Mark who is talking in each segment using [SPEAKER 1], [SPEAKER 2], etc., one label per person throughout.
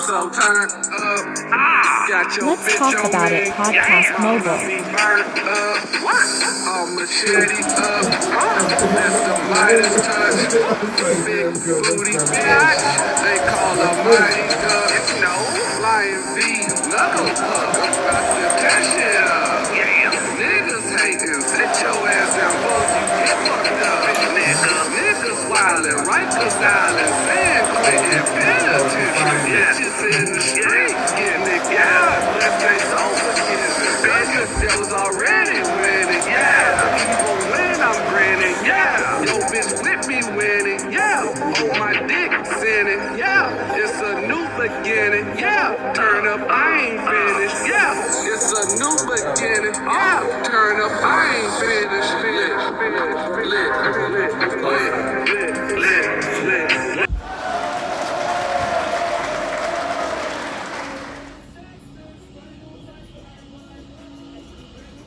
[SPEAKER 1] so turned up.
[SPEAKER 2] Let's talk about it. Podcast Mobile.
[SPEAKER 1] All machete up. That's the Midas touch. Big booty bitch. They call her Mighty Duck. Flying V. Knuckle puck. I'm about to cash it up. Niggas hating. Set your ass down. Both you get fucked up. Niggas wildin'. Rikers Island. San Quentin. Penitentiary. Bitches in the street. Getting it out. Let's say so forgiving. Bitches that was already winning. Yeah. Even when I'm grinning. Yeah. Yo, bitch with me winning. Yeah. Oh, my dick sinning. Yeah. It's a new beginning. Yeah. Turn up, I ain't finished. Yeah. It's a new beginning. Yeah. Turn up, I ain't finished. Lit.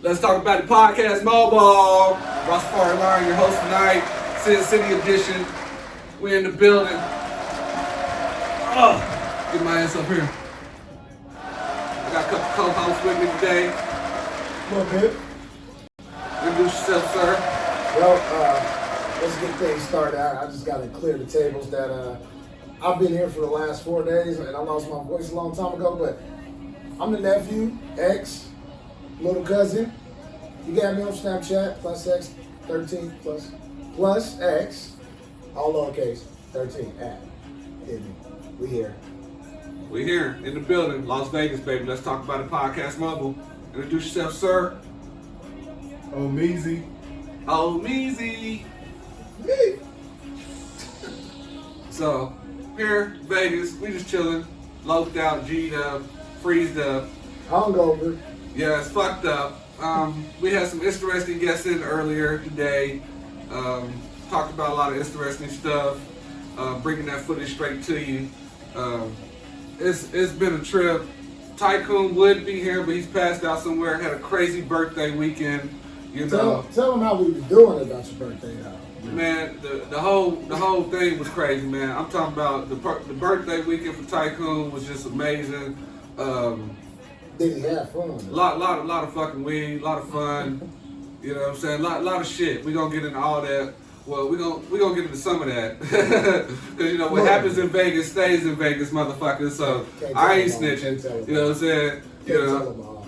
[SPEAKER 3] Let's talk about the podcast mobile. Rastafari Line, your host tonight. Sin City edition. We're in the building. Get my ass up here. I got a couple co-hosts with me today.
[SPEAKER 4] Come on, man.
[SPEAKER 3] Introduce yourself, sir.
[SPEAKER 4] Well, let's get things started. I just got to clear the tables that I've been here for the last 4 days, and I lost my voice a long time ago, but I'm the nephew, ex, little cousin. You got me on Snapchat, +X13, plus X, all lowercase, 13, at. Hit me. We here.
[SPEAKER 3] We here in the building, Las Vegas, baby. Let's talk about the podcast mobile. Introduce yourself, sir.
[SPEAKER 5] Oh, Meezy.
[SPEAKER 3] Oh, Meezy. So, here, Vegas, we just chilling, loped out, G'd up, freezed up.
[SPEAKER 4] Hungover.
[SPEAKER 3] Yeah, it's fucked up. We had some interesting guests in earlier today. Talked about a lot of interesting stuff. Bringing that footage straight to you. It's been a trip. Tycoon would be here, but he's passed out somewhere. Had a crazy birthday weekend. You know.
[SPEAKER 4] Tell them how we was doing about your birthday, though.
[SPEAKER 3] Man, the whole thing was crazy, man. I'm talking about the birthday weekend for Tycoon was just amazing.
[SPEAKER 4] Did he have fun?
[SPEAKER 3] A lot of fucking weed, a lot of fun. You know what I'm saying? A lot of shit. We gonna get into all that. Well, we gonna get into some of that because you know what happens in Vegas stays in Vegas, motherfucker. So I ain't snitching. You know what I'm saying? You know.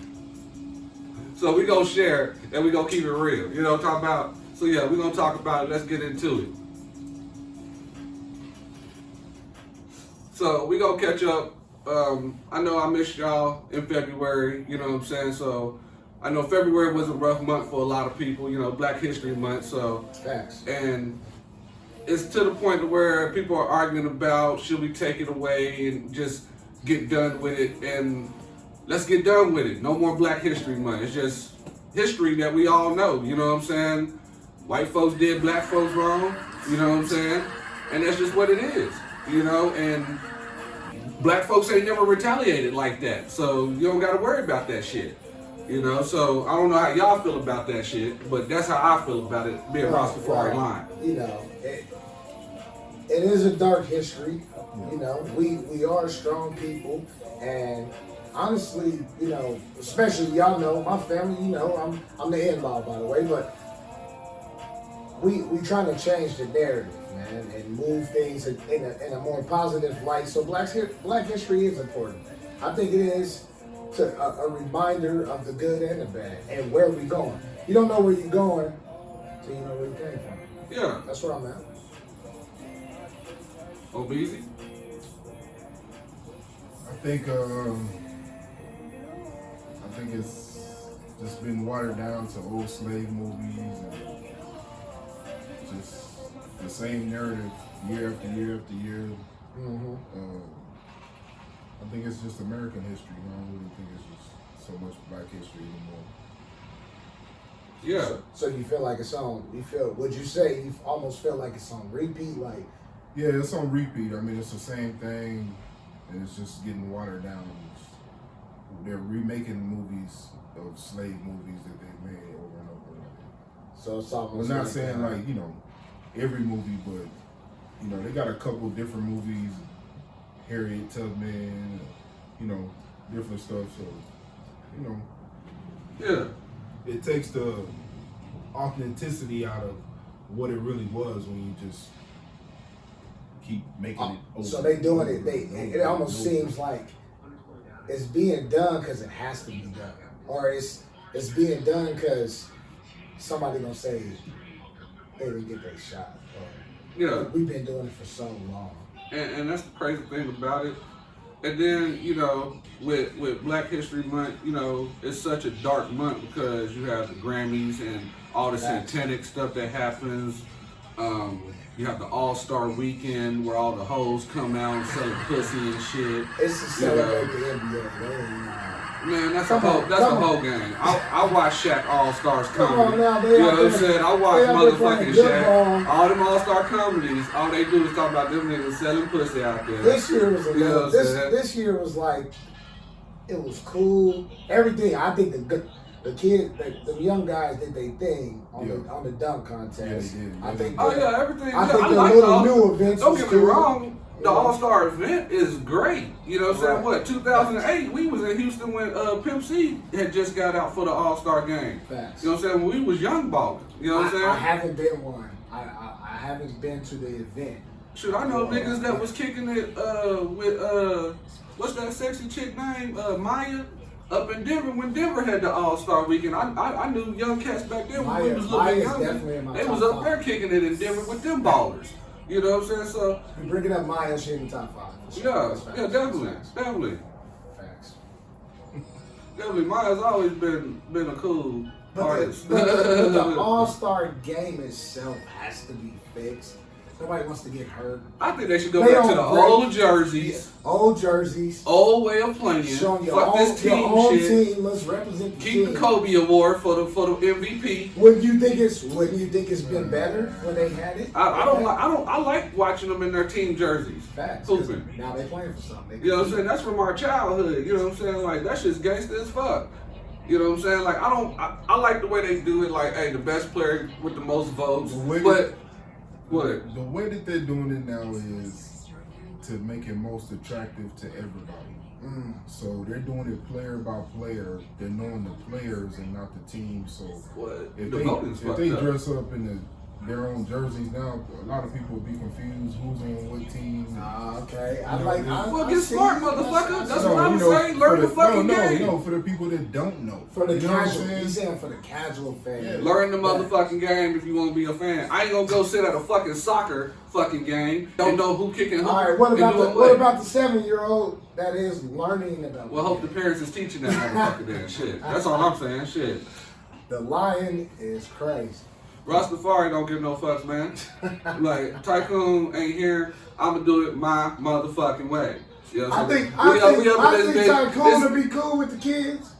[SPEAKER 3] So we gonna share and we gonna keep it real. You know what I'm talking about? So yeah, we gonna talk about it. Let's get into it. So we gonna catch up. I know I missed y'all in February. You know what I'm saying? So. I know February was a rough month for a lot of people, you know, Black History Month, so.
[SPEAKER 4] Facts.
[SPEAKER 3] And it's to the point where people are arguing about should we take it away and just get done with it, and let's get done with it. No more Black History Month. It's just history that we all know, you know what I'm saying? White folks did black folks wrong, you know what I'm saying? And that's just what it is, you know, and black folks ain't never retaliated like that, so you don't gotta worry about that shit. You know, so I don't know how y'all feel about that shit, but that's how I feel about it, being Rastafari Line.
[SPEAKER 4] You know, it is a dark history. You know, we are strong people, and honestly, you know, especially y'all know my family. You know, I'm the in-law, by the way, but we trying to change the narrative, man, and move things in a more positive light. So Black history is important. I think it is. A reminder of the good and the bad and where we going. You don't know where you're going until you know where you came from.
[SPEAKER 3] Yeah.
[SPEAKER 4] That's where I'm at.
[SPEAKER 3] Obese?
[SPEAKER 5] I think it's just been watered down to old slave movies and just the same narrative year after year after year.
[SPEAKER 4] Mm-hmm.
[SPEAKER 5] I think it's just American history. I don't really think it's just so much Black history anymore.
[SPEAKER 3] Yeah.
[SPEAKER 4] So you feel like it's on? Would you say you almost feel like it's on repeat? Like.
[SPEAKER 5] Yeah, it's on repeat. I mean, it's the same thing, and it's just getting watered down. They're remaking movies of slave movies that they made over and over again.
[SPEAKER 4] So it's almost.
[SPEAKER 5] We're not saying like every movie, but they got a couple different movies Harriet Tubman, you know, different stuff. So, you know,
[SPEAKER 3] Yeah.
[SPEAKER 5] it takes the authenticity out of what it really was when you just keep making it over.
[SPEAKER 4] So they doing it. It
[SPEAKER 5] over
[SPEAKER 4] almost
[SPEAKER 5] and over.
[SPEAKER 4] seems like it's being done because it has to be done, or it's being done because somebody gonna say they didn't get their shot. Or,
[SPEAKER 3] Yeah.
[SPEAKER 4] we've been doing it for so long.
[SPEAKER 3] And that's the crazy thing about it. And then, you know, with Black History Month, you know, it's such a dark month because you have the Grammys and all the
[SPEAKER 4] Facts.
[SPEAKER 3] satanic stuff that happens. You have the All-Star Weekend where all the hoes come out and selling pussy and shit.
[SPEAKER 4] It's to celebrate the NBA. They ain't,
[SPEAKER 3] Man, that's
[SPEAKER 4] Come
[SPEAKER 3] a whole
[SPEAKER 4] on,
[SPEAKER 3] that's a
[SPEAKER 4] come
[SPEAKER 3] whole
[SPEAKER 4] on.
[SPEAKER 3] game. I watch Shaq All-Stars
[SPEAKER 4] Come
[SPEAKER 3] comedy.
[SPEAKER 4] on now, they
[SPEAKER 3] You know
[SPEAKER 4] out
[SPEAKER 3] what I'm
[SPEAKER 4] there-
[SPEAKER 3] saying? I watch
[SPEAKER 4] they out there
[SPEAKER 3] motherfucking
[SPEAKER 4] playing good
[SPEAKER 3] Shaq.
[SPEAKER 4] ball.
[SPEAKER 3] All them All-Star comedies, all they do is talk about them niggas selling pussy out there.
[SPEAKER 4] This year was a
[SPEAKER 3] You know
[SPEAKER 4] little,
[SPEAKER 3] what I'm saying?
[SPEAKER 4] this year was like, it was cool. Everything. I think the kids, the young guys did their thing on the dunk contest.
[SPEAKER 5] Yeah, they did.
[SPEAKER 4] I think.
[SPEAKER 3] Oh yeah, everything.
[SPEAKER 4] I think
[SPEAKER 3] I
[SPEAKER 4] the
[SPEAKER 3] like
[SPEAKER 4] little
[SPEAKER 3] all-
[SPEAKER 4] new events.
[SPEAKER 3] Don't
[SPEAKER 4] was
[SPEAKER 3] get me
[SPEAKER 4] cool.
[SPEAKER 3] wrong. The
[SPEAKER 4] Yeah.
[SPEAKER 3] All-Star event is great. You know what I'm saying?
[SPEAKER 4] Right.
[SPEAKER 3] What, 2008, we was in Houston when Pimp C had just got out for the All-Star game.
[SPEAKER 4] Facts.
[SPEAKER 3] You know what I'm saying? When we was young balling. You know what I'm saying?
[SPEAKER 4] I haven't been one. I haven't been to the event.
[SPEAKER 3] Shoot, I know niggas that was kicking it with what's that sexy chick name? Maya up in Denver when Denver had the All-Star weekend. I knew young cats back then when we
[SPEAKER 4] Maya-
[SPEAKER 3] was a little bit
[SPEAKER 4] Maya's
[SPEAKER 3] younger.
[SPEAKER 4] definitely in my
[SPEAKER 3] They
[SPEAKER 4] top
[SPEAKER 3] was up
[SPEAKER 4] five.
[SPEAKER 3] there kicking it in Denver with them ballers. You know what I'm saying? So
[SPEAKER 4] You bringing up Maya, she in the top 5. For sure.
[SPEAKER 3] yeah,
[SPEAKER 4] That's facts.
[SPEAKER 3] yeah, definitely,
[SPEAKER 4] That's facts.
[SPEAKER 3] definitely.
[SPEAKER 4] Facts.
[SPEAKER 3] Definitely, Maya's always been a cool artist.
[SPEAKER 4] But the All-Star game itself has to be fixed. Nobody wants to get hurt.
[SPEAKER 3] I think they should go
[SPEAKER 4] They
[SPEAKER 3] back to
[SPEAKER 4] don't
[SPEAKER 3] the
[SPEAKER 4] break-
[SPEAKER 3] old jerseys,
[SPEAKER 4] Old jerseys.
[SPEAKER 3] old way of playing.
[SPEAKER 4] Showing your
[SPEAKER 3] Fuck
[SPEAKER 4] own,
[SPEAKER 3] this
[SPEAKER 4] your
[SPEAKER 3] team
[SPEAKER 4] own
[SPEAKER 3] shit.
[SPEAKER 4] team. Let's represent the
[SPEAKER 3] Keep
[SPEAKER 4] team.
[SPEAKER 3] the Kobe Award for the MVP.
[SPEAKER 4] Wouldn't you think it's been better when they had it?
[SPEAKER 3] I like watching them in their team jerseys.
[SPEAKER 4] Facts. 'Cause
[SPEAKER 3] Hooping.
[SPEAKER 4] now they playing for something.
[SPEAKER 3] You know what I'm saying? That's from our childhood. You know what I'm saying? Like that shit's gangster as fuck. You know what I'm saying? Like I like the way they do it. Like, hey, the best player with the most votes.
[SPEAKER 5] The way
[SPEAKER 3] But what?
[SPEAKER 5] The way that they're doing it now is to make it most attractive to everybody. So they're doing it player by player. They're knowing the players and not the team. So
[SPEAKER 3] What?
[SPEAKER 5] if
[SPEAKER 3] The voting's
[SPEAKER 5] they
[SPEAKER 3] fucked up.
[SPEAKER 5] dress up in their own jerseys now, a lot of people will be confused who's on what team.
[SPEAKER 4] Okay. I
[SPEAKER 5] You know,
[SPEAKER 4] like.
[SPEAKER 3] Well,
[SPEAKER 4] I
[SPEAKER 3] get
[SPEAKER 4] see-
[SPEAKER 3] smart, motherfucker. That's
[SPEAKER 5] No,
[SPEAKER 3] what I'm
[SPEAKER 5] you know,
[SPEAKER 3] saying. Learn the fucking game.
[SPEAKER 5] No, for the people that don't know.
[SPEAKER 4] For the
[SPEAKER 5] You know what I'm
[SPEAKER 4] casual,
[SPEAKER 5] saying?
[SPEAKER 4] he's saying for the casual fan.
[SPEAKER 5] Yeah.
[SPEAKER 3] Learn the motherfucking game if you want to be a fan. I ain't gonna go sit at a fucking soccer fucking game. Don't know who kicking who.
[SPEAKER 4] All right. What
[SPEAKER 3] and
[SPEAKER 4] about
[SPEAKER 3] doing
[SPEAKER 4] what about the 7-year-old that is learning about?
[SPEAKER 3] Well, hope the parents is teaching that motherfucker then. Shit. That's all I'm saying. Shit.
[SPEAKER 4] The Lion is crazy.
[SPEAKER 3] Rastafari don't give no fucks, man. Like, Tycoon ain't here. I'ma do it my motherfucking way. You know what
[SPEAKER 4] I
[SPEAKER 3] I'm
[SPEAKER 4] think
[SPEAKER 3] saying? We up in this bitch.
[SPEAKER 4] Tycoon would be cool with the kids.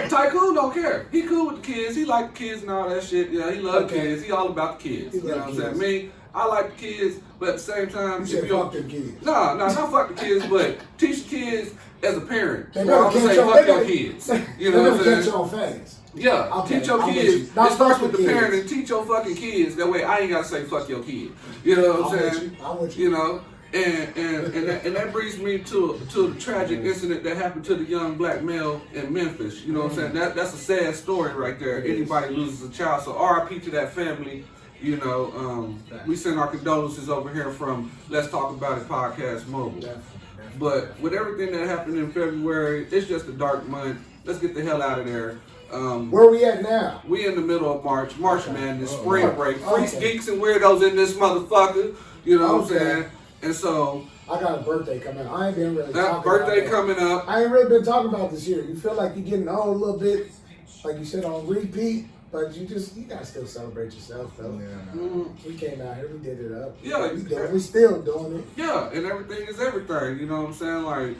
[SPEAKER 3] Tycoon don't care. He cool with the kids. He like the kids and all that shit. Yeah, he love
[SPEAKER 4] Okay.
[SPEAKER 3] kids. He all about the kids.
[SPEAKER 4] He
[SPEAKER 3] You know
[SPEAKER 4] love
[SPEAKER 3] what I'm saying?
[SPEAKER 4] kids.
[SPEAKER 3] Me, I like the kids, but at the same time,
[SPEAKER 4] You said
[SPEAKER 3] if you
[SPEAKER 4] fuck them kids.
[SPEAKER 3] No, not fuck the kids, but teach the kids as a parent.
[SPEAKER 4] They
[SPEAKER 3] Or
[SPEAKER 4] better
[SPEAKER 3] I'm gonna
[SPEAKER 4] catch
[SPEAKER 3] say
[SPEAKER 4] your-
[SPEAKER 3] fuck
[SPEAKER 4] they
[SPEAKER 3] your
[SPEAKER 4] better-
[SPEAKER 3] kids.
[SPEAKER 4] They
[SPEAKER 3] You know what I'm
[SPEAKER 4] better
[SPEAKER 3] saying?
[SPEAKER 4] catch your fans.
[SPEAKER 3] Yeah,
[SPEAKER 4] Okay,
[SPEAKER 3] teach your
[SPEAKER 4] I'm with
[SPEAKER 3] kids.
[SPEAKER 4] you. Now
[SPEAKER 3] It starts
[SPEAKER 4] fuck
[SPEAKER 3] with the
[SPEAKER 4] the
[SPEAKER 3] parent
[SPEAKER 4] kids.
[SPEAKER 3] and teach your fucking kids. That way I ain't gotta say fuck your kid. You know what I'm
[SPEAKER 4] I'm with
[SPEAKER 3] saying?
[SPEAKER 4] you. I'm with you.
[SPEAKER 3] You know, and that brings me to the tragic incident that happened to the young black male in Memphis. You know what I'm saying? That's a sad story right there.
[SPEAKER 4] It is.
[SPEAKER 3] Anybody loses a child, so RIP to that family. You know, we send our condolences over here from Let's Talk About It Podcast Mobile.
[SPEAKER 4] Definitely.
[SPEAKER 3] But with everything that happened in February, it's just a dark month. Let's get the hell out of there.
[SPEAKER 4] Where we at now?
[SPEAKER 3] We in the middle of March Madness,
[SPEAKER 5] Oh,
[SPEAKER 3] spring
[SPEAKER 4] okay.
[SPEAKER 3] break. Freaks,
[SPEAKER 4] Okay.
[SPEAKER 3] geeks, and weirdos in this motherfucker. You know what I'm
[SPEAKER 4] Okay.
[SPEAKER 3] saying? And so,
[SPEAKER 4] I got a birthday coming. I ain't been really
[SPEAKER 3] that
[SPEAKER 4] talking
[SPEAKER 3] birthday
[SPEAKER 4] about
[SPEAKER 3] coming up.
[SPEAKER 4] I ain't really been talking about this year. You feel like you're getting old a little bit, like you said, on repeat, but you gotta still celebrate yourself though.
[SPEAKER 5] Yeah.
[SPEAKER 3] Mm,
[SPEAKER 4] We came out here, we did it up.
[SPEAKER 3] Yeah,
[SPEAKER 4] we still doing it.
[SPEAKER 3] yeah, and everything is everything. You know what I'm saying? Like,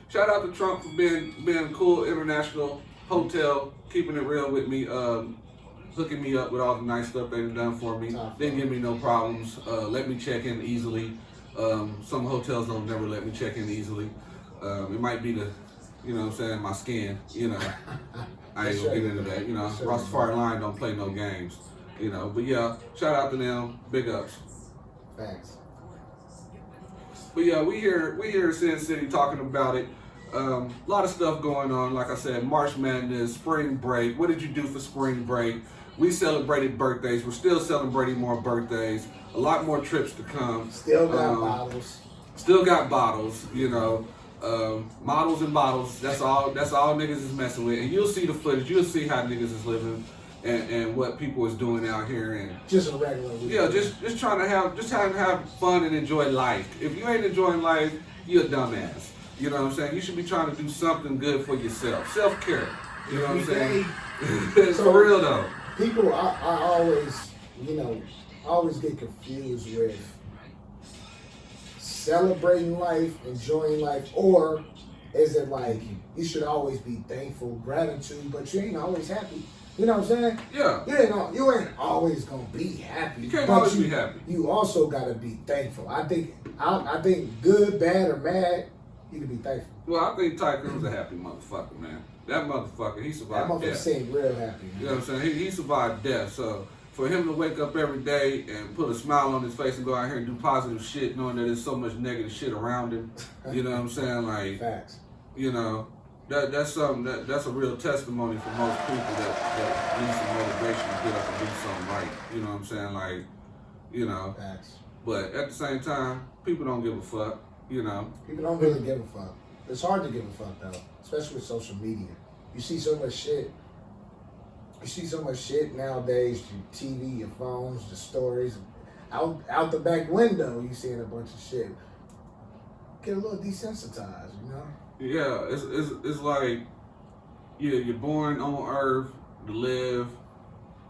[SPEAKER 3] shout out to Trump for being a cool international hotel, keeping it real with me, hooking me up with all the nice stuff they've done for me.
[SPEAKER 4] Top
[SPEAKER 3] Didn't give me no problems. Let me check in easily. Some hotels don't never let me check in easily. It might be the, you know what I'm saying, my skin, you know. I ain't gonna get into that, you know.
[SPEAKER 4] Sure.
[SPEAKER 3] Rastafari Line don't play no games, you know. But yeah, shout out to them. Big ups.
[SPEAKER 4] Thanks.
[SPEAKER 3] But yeah, we here in Sin City talking about it. A lot of stuff going on. Like I said, March Madness, spring break. What did you do for spring break? We celebrated birthdays. We're still celebrating more birthdays. A lot more trips to come.
[SPEAKER 4] Still got bottles.
[SPEAKER 3] Still got bottles. You know, models and bottles. That's all niggas is messing with. And you'll see the footage. You'll see how niggas is living and what people is doing out here. And
[SPEAKER 4] Just a regular week.
[SPEAKER 3] yeah, just trying to have fun and enjoy life. If you ain't enjoying life, you're a dumbass. You know what I'm saying? You should be trying to do something good for yourself. Self-care. You know what I'm saying? It's for real though.
[SPEAKER 4] People, I always, always get confused with celebrating life, enjoying life, or is it like you should always be thankful, gratitude, but you ain't always happy. You know what I'm saying?
[SPEAKER 3] Yeah.
[SPEAKER 4] You ain't always gonna be happy.
[SPEAKER 3] You can't
[SPEAKER 4] but
[SPEAKER 3] always be happy.
[SPEAKER 4] You also gotta be thankful. I think good, bad, or mad, you can be thankful.
[SPEAKER 3] Well, I think Tycoon's a happy motherfucker, man. That motherfucker, he
[SPEAKER 4] That
[SPEAKER 3] survived
[SPEAKER 4] motherfucker
[SPEAKER 3] death.
[SPEAKER 4] seemed real happy.
[SPEAKER 3] You know what I'm saying? He survived death. So for him to wake up every day and put a smile on his face and go out here and do positive shit, knowing that there's so much negative shit around him, you know what I'm saying? Like,
[SPEAKER 4] Facts.
[SPEAKER 3] you know, that's something that's a real testimony for most people that need some motivation to get up and do something right. You know what I'm saying? Like, you know.
[SPEAKER 4] Facts.
[SPEAKER 3] But at the same time, people don't give a fuck. You know.
[SPEAKER 4] People don't really give a fuck. It's hard to give a fuck though, especially with social media. You see so much shit. You see so much shit nowadays. Your TV, your phones, the stories. Out the back window, you seeing a bunch of shit. Get a little desensitized, you know.
[SPEAKER 3] Yeah, it's like, yeah, you're born on Earth to live,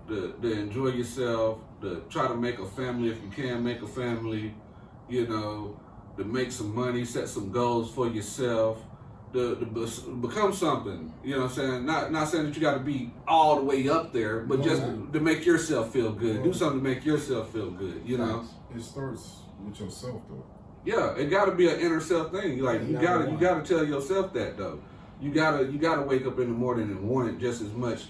[SPEAKER 3] to enjoy yourself, to try to make a family if you can make a family, you know, to make some money, set some goals for yourself, to become something. You know what I'm saying? Not saying that you got to be all the way up there, but just to make yourself feel good. Do something to make yourself feel good. You know.
[SPEAKER 5] It starts with yourself though.
[SPEAKER 3] Yeah, it got to be an inner self thing. Like you gotta tell yourself that though. You gotta wake up in the morning and want it just as much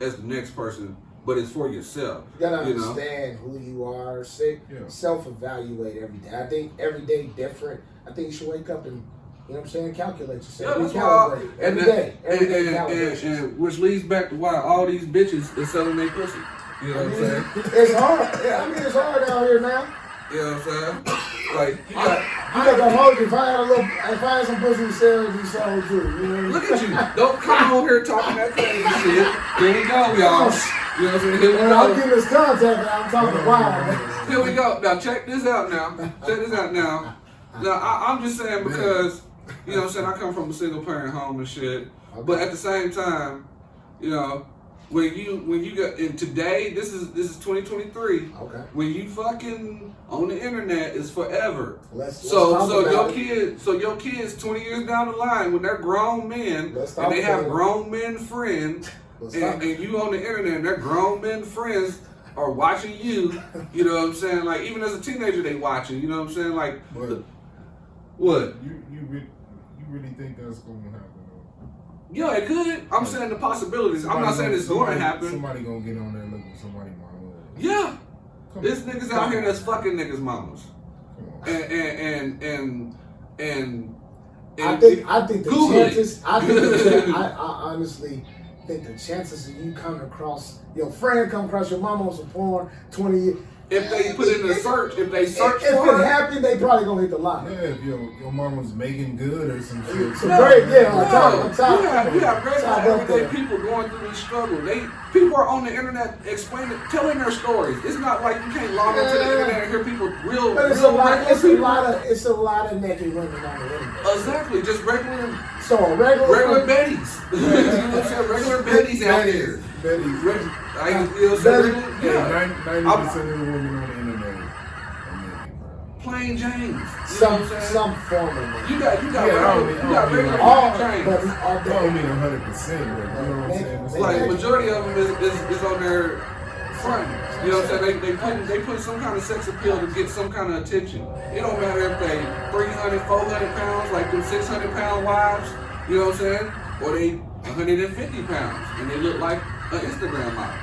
[SPEAKER 3] as the next person, but it's for yourself.
[SPEAKER 4] You gotta understand who you are. Self-evaluate every day. I think every day different. I think you should wake up and, you know what I'm saying, calculate yourself.
[SPEAKER 3] Yeah, that's why.
[SPEAKER 4] Every day
[SPEAKER 3] And which leads back to why all these bitches is selling their pussy. You know what I'm saying?
[SPEAKER 4] It's hard. Yeah, I mean, it's hard out here now.
[SPEAKER 3] You know what I'm saying? Like,
[SPEAKER 4] I ain't gonna hold you. If I had some pussy to sell, it'd be sold too. You know what I mean?
[SPEAKER 3] look at you. Don't come on here talking that crazy shit. Here we go, y'all. You know what I'm saying? Here we
[SPEAKER 4] I'm
[SPEAKER 3] go.
[SPEAKER 4] getting this contact, and I'm talking wild.
[SPEAKER 3] Here we go. Now check this out now. Check this out now. Now I'm just saying because, you know what I'm saying, I come from a single parent home and shit. But at the same time, you know, when you got in today, this is 2023.
[SPEAKER 4] Okay.
[SPEAKER 3] When you fucking on the internet is forever.
[SPEAKER 4] Let's
[SPEAKER 3] So your kids 20 years down the line when they're grown men and they have grown men friends and you on the internet and their grown men friends are watching you, you know what I'm saying? Like even as a teenager they watching, you know what I'm saying? Like what?
[SPEAKER 5] You really think that's gonna happen?
[SPEAKER 3] Yeah, it could. I'm saying the possibilities. I'm not saying it's going to happen.
[SPEAKER 5] Somebody gonna get on there looking for somebody mama.
[SPEAKER 3] Yeah. There's niggas out here that's fucking niggas mamas.
[SPEAKER 5] Come on.
[SPEAKER 3] And
[SPEAKER 4] I think the
[SPEAKER 3] Google
[SPEAKER 4] chances.
[SPEAKER 3] it.
[SPEAKER 4] I honestly think the chances of you coming across your friend come across your mama on some porn 20 years.
[SPEAKER 3] If they put in a search, if they search
[SPEAKER 4] if
[SPEAKER 3] for
[SPEAKER 4] it
[SPEAKER 3] it,
[SPEAKER 4] happened, they probably gonna hit the line.
[SPEAKER 5] Yeah, if your mom was making good or some shit.
[SPEAKER 4] So great, yeah, on top.
[SPEAKER 3] You have regular
[SPEAKER 4] Top up
[SPEAKER 3] everyday
[SPEAKER 4] there.
[SPEAKER 3] people going through this struggle. People are on the internet telling their stories. It's not like you can't log onto the internet and hear people
[SPEAKER 4] But it's a lot of naked women on the internet.
[SPEAKER 3] Exactly, just regular
[SPEAKER 4] So regular
[SPEAKER 3] Bettys. You know what I'm saying? Regular Bettys out there.
[SPEAKER 5] Betty.
[SPEAKER 3] You know what I'm saying? Yeah.
[SPEAKER 5] 90% of the women on the internet are naked, bro.
[SPEAKER 3] Plain James. You know what I'm saying?
[SPEAKER 4] some form of money.
[SPEAKER 3] You got regular
[SPEAKER 4] All,
[SPEAKER 3] James.
[SPEAKER 4] but
[SPEAKER 5] I don't mean 100%, but you know what I'm saying? It's
[SPEAKER 3] Like majority of them is on their front. You know what I'm saying? They put some kind of sex appeal to get some kind of attention. It don't matter if they 300, 400 pounds, like them 600-pound wives. You know what I'm saying? Or they 150 pounds and they look like an Instagram model.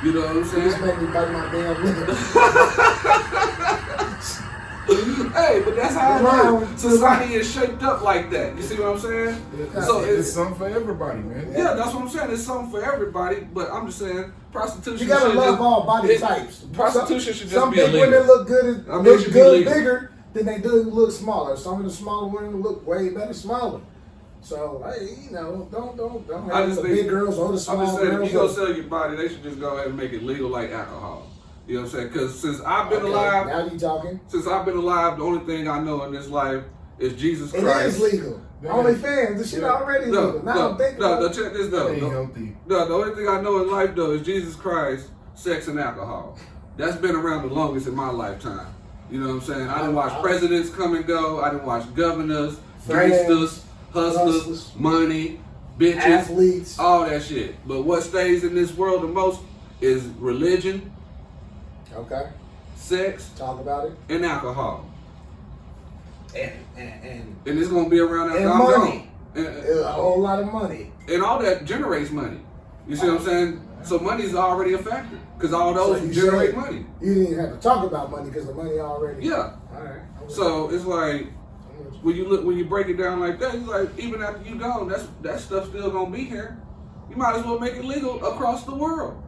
[SPEAKER 3] You know what I'm
[SPEAKER 4] Just
[SPEAKER 3] saying?
[SPEAKER 4] make me bite my damn lip.
[SPEAKER 3] Hey, but that's how
[SPEAKER 4] Right.
[SPEAKER 3] it is. Society is shaped up like that. You see what I'm saying? So
[SPEAKER 5] It's something for everybody, man.
[SPEAKER 3] yeah, that's what I'm saying. It's something for everybody, but I'm just saying prostitution.
[SPEAKER 4] You gotta
[SPEAKER 3] should
[SPEAKER 4] love
[SPEAKER 3] just-
[SPEAKER 4] all body
[SPEAKER 3] it-
[SPEAKER 4] types.
[SPEAKER 3] Prostitution should just
[SPEAKER 4] some
[SPEAKER 3] be
[SPEAKER 4] big
[SPEAKER 3] illegal.
[SPEAKER 4] women look good,
[SPEAKER 3] I mean, it
[SPEAKER 4] look
[SPEAKER 3] should be
[SPEAKER 4] good
[SPEAKER 3] legal.
[SPEAKER 4] bigger than they do look smaller. Some of the smaller women look way better smaller. So hey, you know, don't
[SPEAKER 3] I
[SPEAKER 4] have
[SPEAKER 3] just
[SPEAKER 4] the
[SPEAKER 3] think-
[SPEAKER 4] big girls or the
[SPEAKER 3] I'm
[SPEAKER 4] small
[SPEAKER 3] just saying, if
[SPEAKER 4] girls.
[SPEAKER 3] you gonna sell your body, they should just go ahead and make it legal like alcohol. You know what I'm saying? Because since I've been
[SPEAKER 4] Okay,
[SPEAKER 3] alive,
[SPEAKER 4] now you talking.
[SPEAKER 3] the only thing I know in this life is Jesus
[SPEAKER 4] It
[SPEAKER 3] Christ.
[SPEAKER 4] is legal.
[SPEAKER 5] Yeah.
[SPEAKER 4] OnlyFans, this shit
[SPEAKER 5] Yeah.
[SPEAKER 4] already
[SPEAKER 3] No,
[SPEAKER 4] legal. Now I'm thinking
[SPEAKER 3] no,
[SPEAKER 4] about
[SPEAKER 3] check this
[SPEAKER 5] That
[SPEAKER 3] though.
[SPEAKER 5] ain't
[SPEAKER 3] No,
[SPEAKER 5] healthy.
[SPEAKER 3] no, the only thing I know in life though is Jesus Christ, sex, and alcohol. That's been around the longest in my lifetime. You know what I'm saying? I didn't watch presidents come and go. I didn't watch governors,
[SPEAKER 4] Friends,
[SPEAKER 3] gangsters, hustlers,
[SPEAKER 4] hustlers,
[SPEAKER 3] money, bitches,
[SPEAKER 4] athletes.
[SPEAKER 3] all that shit. But what stays in this world the most is religion,
[SPEAKER 4] Okay,
[SPEAKER 3] sex,
[SPEAKER 4] talk about it.
[SPEAKER 3] and alcohol.
[SPEAKER 4] And
[SPEAKER 3] And it's gonna be around after
[SPEAKER 4] And
[SPEAKER 3] I'm
[SPEAKER 4] money.
[SPEAKER 3] gone.
[SPEAKER 4] a whole lot of money.
[SPEAKER 3] And all that generates money. You see what I'm saying? So money's already a factor because all
[SPEAKER 4] So
[SPEAKER 3] those
[SPEAKER 4] you
[SPEAKER 3] generate
[SPEAKER 4] said
[SPEAKER 3] money.
[SPEAKER 4] You didn't even have to talk about money because the money already.
[SPEAKER 3] Yeah.
[SPEAKER 4] All right.
[SPEAKER 3] So it's like when you break it down like that, it's like even after you gone, that stuff's still gonna be here. You might as well make it legal across the world.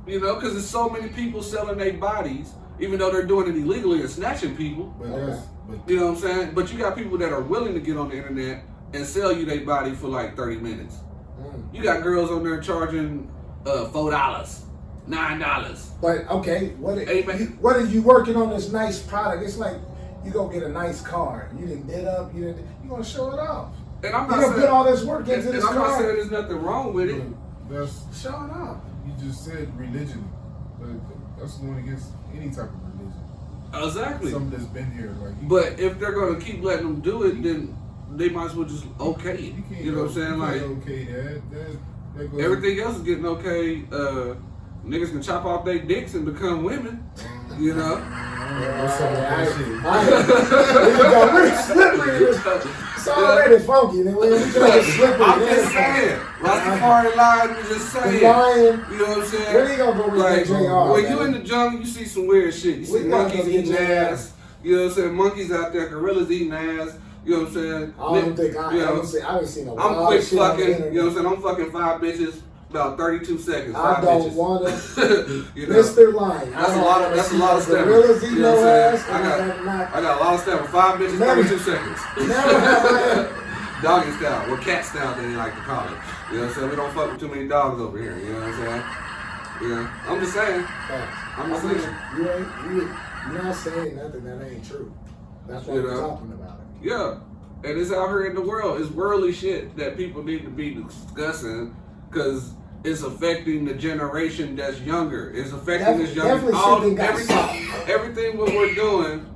[SPEAKER 3] You know, because there's so many people selling their bodies, even though they're doing it illegally and snatching people.
[SPEAKER 5] But
[SPEAKER 4] Okay.
[SPEAKER 5] but
[SPEAKER 3] You know what I'm saying? But you got people that are willing to get on the internet and sell you their body for like 30 minutes. You got girls on there charging $4, $9.
[SPEAKER 4] But okay,
[SPEAKER 3] Hey, man.
[SPEAKER 4] what are you working on this nice product? It's like you go get a nice car. You didn't get up. You gonna show it off.
[SPEAKER 3] And I'm
[SPEAKER 4] You
[SPEAKER 3] not
[SPEAKER 4] gonna
[SPEAKER 3] saying
[SPEAKER 4] put all this work into
[SPEAKER 3] and
[SPEAKER 4] this
[SPEAKER 3] I'm not
[SPEAKER 4] car.
[SPEAKER 3] saying there's nothing wrong with it.
[SPEAKER 5] that's
[SPEAKER 4] Show it off.
[SPEAKER 5] you just said religion. But that's going against any type of religion.
[SPEAKER 3] Exactly.
[SPEAKER 5] Something that's been here, like
[SPEAKER 3] But if they're gonna keep letting them do it, then they might as well just okay it.
[SPEAKER 5] you can't.
[SPEAKER 3] You know what I'm saying?
[SPEAKER 5] you
[SPEAKER 3] Like
[SPEAKER 5] can't okay that goes
[SPEAKER 3] everything else is getting okay. Niggas can chop off their dicks and become women. You know?
[SPEAKER 5] What's up with that shit?
[SPEAKER 4] We got really slippery. It's already funky. Then we're slippery.
[SPEAKER 3] I'm just saying. Rastafari line was just
[SPEAKER 4] The
[SPEAKER 3] saying.
[SPEAKER 4] lion.
[SPEAKER 3] You know what I'm saying?
[SPEAKER 4] Where they gonna go with
[SPEAKER 3] Like,
[SPEAKER 4] JR?
[SPEAKER 3] when
[SPEAKER 4] man?
[SPEAKER 3] you in the jungle, you see some weird shit. You see
[SPEAKER 4] We gotta
[SPEAKER 3] monkeys
[SPEAKER 4] go get
[SPEAKER 3] eating
[SPEAKER 4] JR.
[SPEAKER 3] ass. You know what I'm saying? Monkeys out there, gorillas eating ass. You know what I'm saying?
[SPEAKER 4] I don't think I
[SPEAKER 3] You know,
[SPEAKER 4] haven't seen a
[SPEAKER 3] I'm
[SPEAKER 4] lot
[SPEAKER 3] quick
[SPEAKER 4] of shit on the
[SPEAKER 3] fucking.
[SPEAKER 4] internet.
[SPEAKER 3] You know what I'm saying? I'm fucking 5 bitches about 32 seconds.
[SPEAKER 4] I
[SPEAKER 3] 5
[SPEAKER 4] don't
[SPEAKER 3] bitches.
[SPEAKER 4] wanna.
[SPEAKER 3] You know?
[SPEAKER 4] Mr. Lion.
[SPEAKER 3] That's a lot of stamina.
[SPEAKER 4] Gorillas eat
[SPEAKER 3] You know
[SPEAKER 4] no
[SPEAKER 3] what I'm
[SPEAKER 4] ass.
[SPEAKER 3] saying?
[SPEAKER 4] And I have not.
[SPEAKER 3] I got a lot of stamina. 5 bitches,
[SPEAKER 4] Never-
[SPEAKER 3] 32 seconds.
[SPEAKER 4] Never have I.
[SPEAKER 3] Doggy style, or cat style they like to call it. You know what I'm saying? We don't fuck with too many dogs over here. You know what I'm saying? Yeah, I'm just saying.
[SPEAKER 4] Facts.
[SPEAKER 3] I'm just
[SPEAKER 4] I mean,
[SPEAKER 3] saying.
[SPEAKER 4] you're not saying nothing that ain't true. That's why
[SPEAKER 3] You
[SPEAKER 4] we're
[SPEAKER 3] know?
[SPEAKER 4] talking about it.
[SPEAKER 3] Yeah, and it's out here in the world. It's worldly shit that people need to be discussing because it's affecting the generation that's younger. It's affecting this young.
[SPEAKER 4] Definitely shit that got soft.
[SPEAKER 3] Everything what we're doing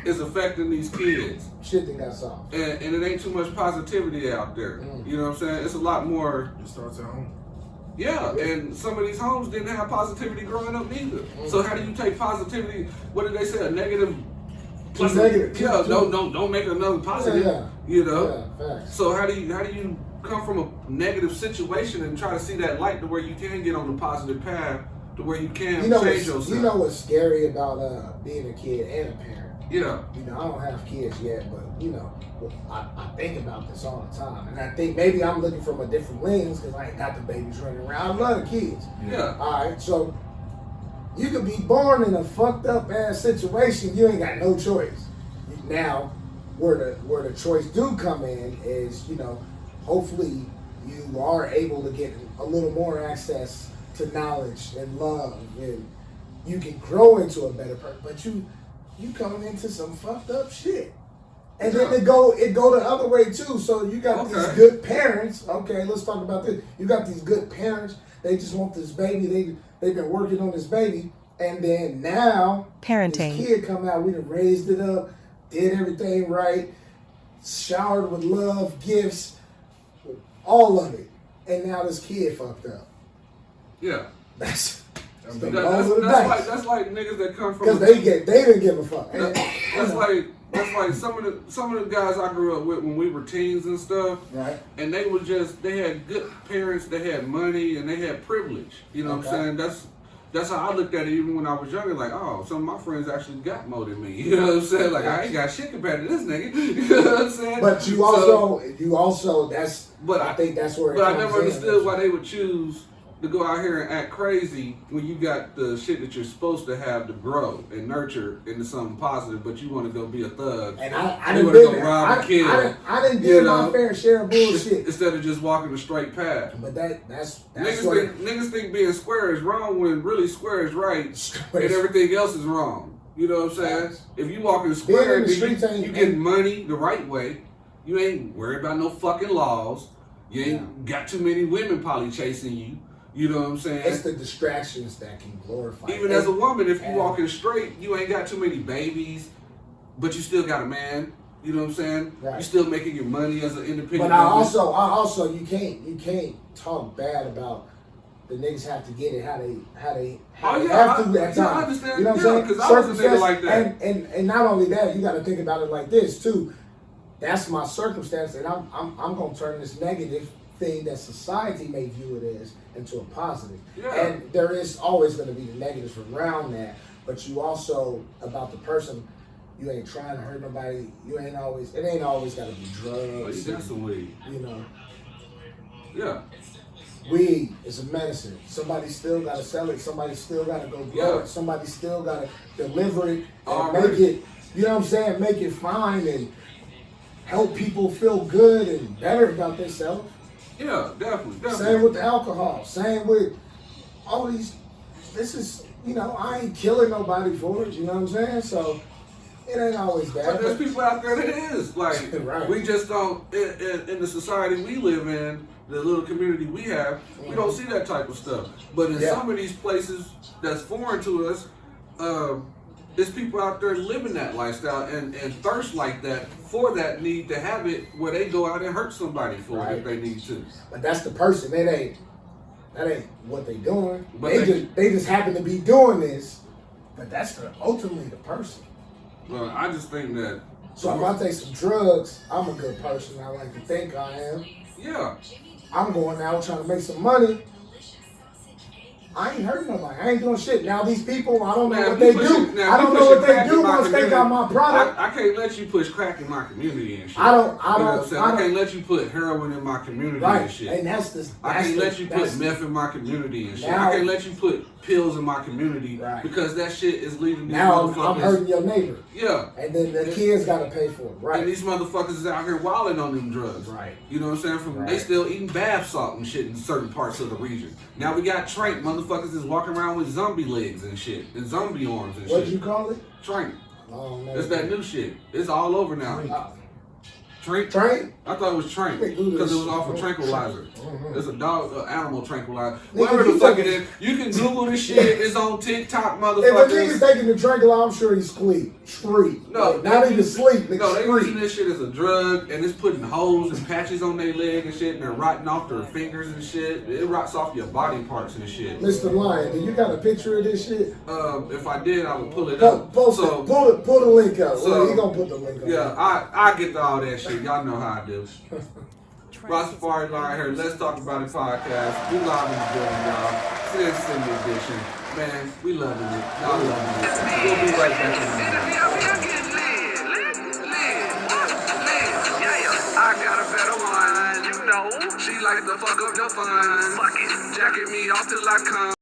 [SPEAKER 3] is affecting these kids.
[SPEAKER 4] Shit that got soft.
[SPEAKER 3] And it ain't too much positivity out there. You know what I'm saying? It's a lot more.
[SPEAKER 5] It starts at home.
[SPEAKER 3] Yeah, and some of these homes didn't have positivity growing up neither. So how do you take positivity? What did they say? A negative.
[SPEAKER 4] Plus negative.
[SPEAKER 3] Yeah, don't make another positive.
[SPEAKER 4] Yeah.
[SPEAKER 3] You know.
[SPEAKER 4] Yeah, facts.
[SPEAKER 3] So how do you come from a negative situation and try to see that light to where you can get on the positive path to where you can change yourself?
[SPEAKER 4] You know what's scary about being a kid and a parent?
[SPEAKER 3] Yeah.
[SPEAKER 4] You know, I don't have kids yet, but you know, I think about this all the time, and I think maybe I'm looking from a different lens because I ain't got the babies running around. I love the kids.
[SPEAKER 3] Yeah.
[SPEAKER 4] All right, so you could be born in a fucked up ass situation. You ain't got no choice. Now, where the choice do come in is, you know, hopefully you are able to get a little more access to knowledge and love, and you can grow into a better person. But you coming into some fucked up shit. And then it go the other way too. So you got these good parents. Okay, let's talk about this. You got these good parents. They just want this baby. They've been working on this baby, and then now
[SPEAKER 2] Parenting.
[SPEAKER 4] this kid come out. We done raised it up, did everything right, showered with love, gifts, all of it, and now this kid fucked up.
[SPEAKER 3] Yeah.
[SPEAKER 4] That's
[SPEAKER 5] That's
[SPEAKER 4] the
[SPEAKER 3] That's,
[SPEAKER 4] roll of the
[SPEAKER 3] that's,
[SPEAKER 4] dice.
[SPEAKER 3] that's like niggas that come from.
[SPEAKER 4] Because they didn't give a fuck.
[SPEAKER 3] That's like some of the guys I grew up with when we were teens and stuff.
[SPEAKER 4] Right.
[SPEAKER 3] And they had good parents, they had money, and they had privilege. You know what I'm saying? that's how I looked at it even when I was younger. Like, oh, some of my friends actually got more than me. You know what I'm saying? Like, I ain't got shit compared to this nigga. You know what I'm saying?
[SPEAKER 4] But you also, I think that's where.
[SPEAKER 3] But I never understood why they would choose to go out here and act crazy when you got the shit that you're supposed to have to grow and nurture into something positive, but you want to go be a thug.
[SPEAKER 4] And I
[SPEAKER 3] you
[SPEAKER 4] didn't
[SPEAKER 3] want to go rob and kill.
[SPEAKER 4] I didn't do my fair share of bullshit.
[SPEAKER 3] Instead of just walking a straight path.
[SPEAKER 4] But that's
[SPEAKER 3] niggas think being square is wrong when really square is right and everything else is wrong. You know what I'm saying? If you walking square, you getting money the right way. You ain't worried about no fucking laws. You ain't got too many women probably chasing you. You know what I'm saying?
[SPEAKER 4] It's the distractions that can glorify.
[SPEAKER 3] Even as a woman, if you walking straight, you ain't got too many babies, but you still got a man. You know what I'm saying?
[SPEAKER 4] Right.
[SPEAKER 3] You still making your money as an independent.
[SPEAKER 4] But I also, you can't talk bad about the niggas have to get it how they have to at times.
[SPEAKER 3] I understand.
[SPEAKER 4] You know what I'm saying?
[SPEAKER 3] Because I was a nigga like that.
[SPEAKER 4] And not only that, you got to think about it like this too. That's my circumstance, and I'm gonna turn this negative thing that society may view it as into a positive.
[SPEAKER 3] Yeah.
[SPEAKER 4] And there is always going to be the negatives around that, but you also about the person. You ain't trying to hurt nobody. It ain't always got to be drugs.
[SPEAKER 3] You got some weed.
[SPEAKER 4] You know.
[SPEAKER 3] Yeah.
[SPEAKER 4] Weed is a medicine. Somebody still got to sell it. Somebody still got to go grow it. Somebody still got to deliver it and make it. You know what I'm saying? Make it fine and help people feel good and better about themselves.
[SPEAKER 3] Yeah, definitely.
[SPEAKER 4] Same with the alcohol. Same with all these. This is, I ain't killing nobody for it. You know what I'm saying? So it ain't always bad.
[SPEAKER 3] But there's people out there that is. Like,
[SPEAKER 4] right.
[SPEAKER 3] We just don't, in the society we live in, the little community we have, we don't see that type of stuff. But in some of these places that's foreign to us, there's people out there living that lifestyle and thirst like that for that need to have it where they go out and hurt somebody for it if they need to.
[SPEAKER 4] But that's the person. That ain't what they doing.
[SPEAKER 3] But
[SPEAKER 4] they just happen to be doing this. But that's ultimately the person.
[SPEAKER 3] Well, I just think that.
[SPEAKER 4] So if I take some drugs, I'm a good person. I like to think I am.
[SPEAKER 3] Yeah.
[SPEAKER 4] I'm going out trying to make some money. I ain't hurting nobody. I ain't doing shit. Now these people, I don't know what they do. I don't know what they do once they got my product.
[SPEAKER 3] I can't let you push crack in my community and shit.
[SPEAKER 4] I
[SPEAKER 3] can't let you put heroin in my community and shit.
[SPEAKER 4] And
[SPEAKER 3] I can't let you put meth in my community and shit. I can't let you put pills in my community because that shit is leading these motherfuckers.
[SPEAKER 4] Now I'm hurting your neighbor.
[SPEAKER 3] Yeah.
[SPEAKER 4] And then the kids gotta pay for it. Right.
[SPEAKER 3] And these motherfuckers is out here wilding on them drugs.
[SPEAKER 4] Right.
[SPEAKER 3] You know what I'm saying? They still eating bath salt and shit in certain parts of the region. Now we got Trank. Motherfuckers is walking around with zombie legs and shit. And zombie arms and shit.
[SPEAKER 4] What'd you call it?
[SPEAKER 3] Trank.
[SPEAKER 4] Oh, man.
[SPEAKER 3] It's that new shit. It's all over now. Trank? I thought it was Trank because it was off of Tranquilizer. It's a dog, animal tranquilizer. Whatever the fuck it is, you can Google this shit. It's on TikTok, motherfuckers.
[SPEAKER 4] If a nigga's taking the Tranquilizer, I'm sure he's street.
[SPEAKER 3] No,
[SPEAKER 4] not even sleep.
[SPEAKER 3] No, they using this shit as a drug, and it's putting holes and patches on their leg and shit, and they're rotting off their fingers and shit. It rots off your body parts and shit.
[SPEAKER 4] Mr. Lion, do you got a picture of this shit?
[SPEAKER 3] If I did, I would pull it up.
[SPEAKER 4] Pull the link up. So he gonna put the link up.
[SPEAKER 3] Yeah, I get to all that shit. Y'all know how I do. Rastafari Lion here. Let's Talk About It podcast. We live in the building, y'all. Sin City edition. Man, we loving it. Y'all loving it. We'll be right back in a minute.
[SPEAKER 1] I got a better one, she like to fuck up the fun. Fuck it, jacket me off till I come.